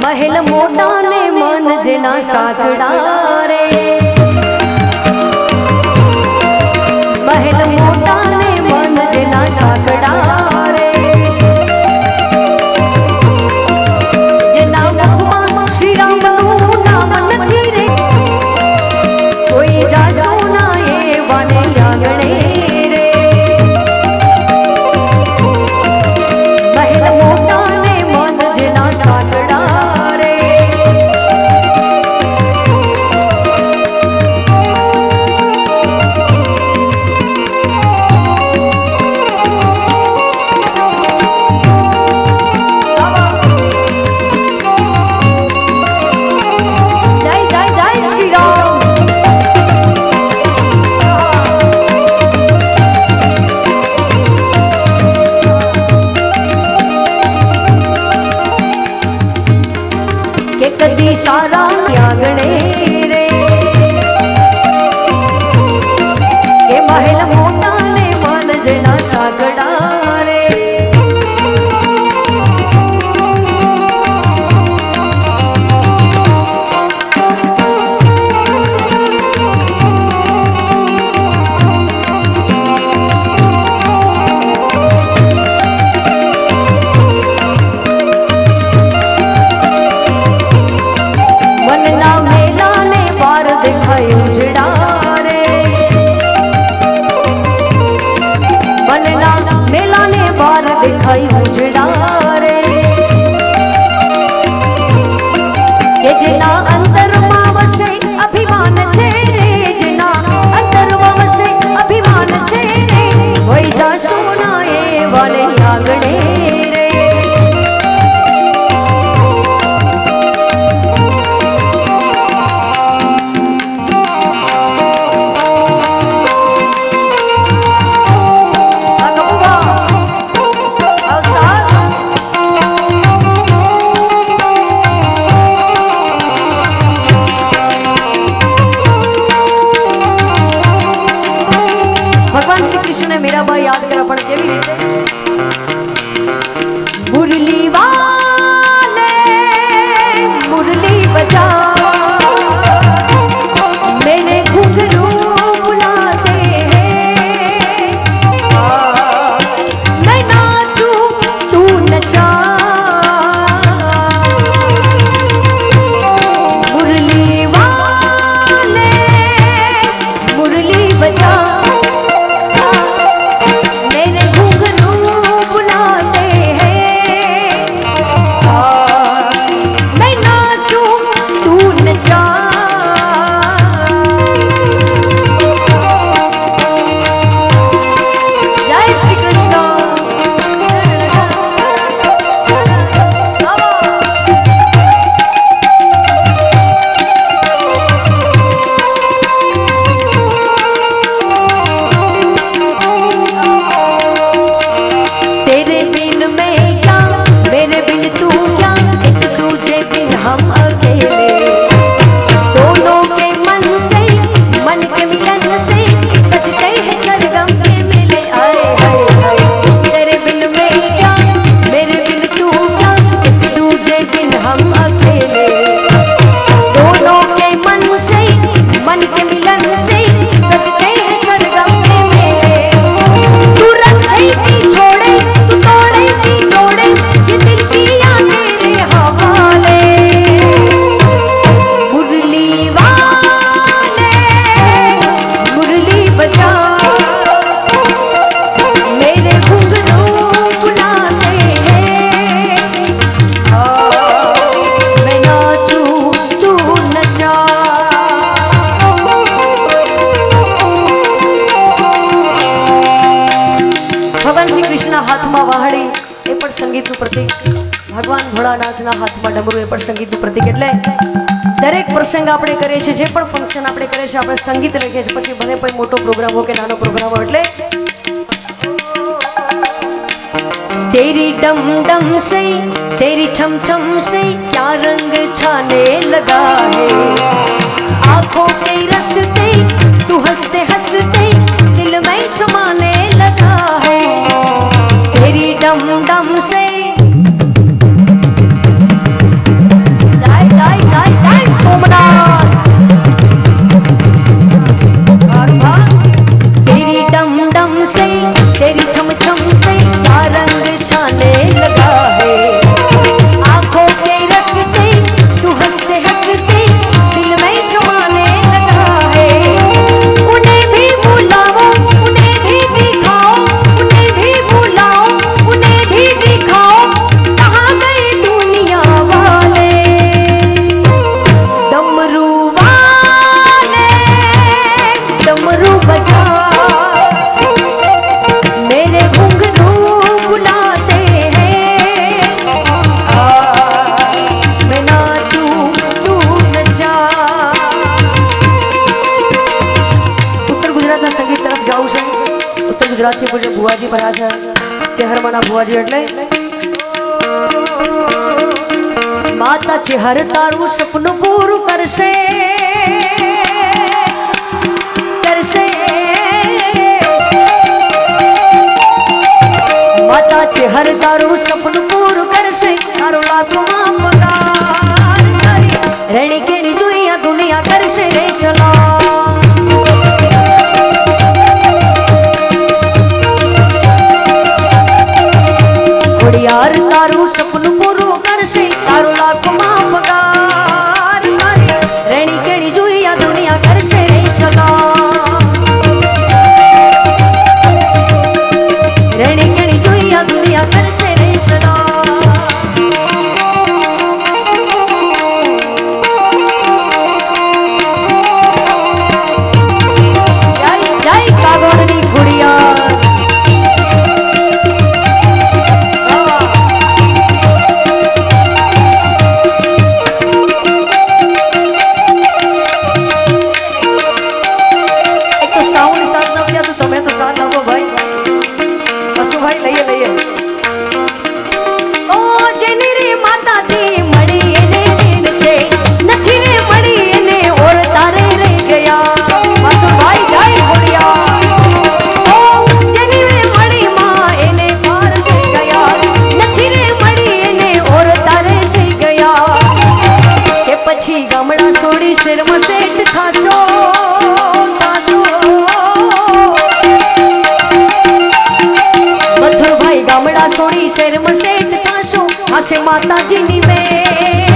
महल मोटा ने मन जेना साकड़ा रे, महल मोटा ने मन जेना साकड़ा रे, जेना भगवान श्री राम નું નામ નથી રે, કોઈ જાશો ના એ વાને આંગણે રે, महल मोटा ने मन जेना साकड़ा कदी सारा आंगणे रे, के महल मोटा ने मन जेना साकड़ा रे, दिखाई उजड़ा रे, के जेना अंतर में वसे अभिमान छे रे, जेना अंतर में वसे अभिमान छे रे, वही जा सोना ए वाले आंगणे रे, मीराबाई याद करा पण केवी रीते, मुरली वाले मुरली बजा, मेरे घुंघरू बुलाते हैं, मैं नाचूं तू नचा, मुरली वाले मुरली बजा, संगीत प्रतीक, भगवान भोळानाथ हाथ में डमरू ए संगीत प्रतीक, एटले दरेक प्रसंग आपणे करीए छीए, जे पण फंक्शन आपणे करे छे आपणे संगीत लखीए छीए, पछी भले कोई मोटो प्रोग्राम हो के नानो प्रोग्राम हो, एटले तेरी डम डम से तेरी छम छम से क्या रंग छाने लगा है, आंखों के रस्ते तू हंसते हंसते दिल में समाने लगा है, तेरी डम डम से ભુવાજી પર હાજર ચેહરમાના ભુવાજી એટલે માતા ચેહર તારું સપનું પૂરું કરશે કરશે માતા ચેહર તારું સપનું પૂરું કરશે તારો લાખોમાં પગાર કરી રેણી કેણી જોઈ આ દુનિયા કરશે રે સલામ યાર તારું સપનું પૂરું કરશે તારો લાખોમાં પગાર કરી રેણી કેણી જોઈ આ દુનિયા કરશે રે સલામ રેણી કેણી જોઈ આ દુનિયા કરશે રે સલામ જય જય કાગળની ખુડિયા ગામડા છોડી શેરમાં સેટ થાશો મથુરભાઈ ગામડા છોડી શેરમાં સેટ થાશો હશે માતાજીની મેં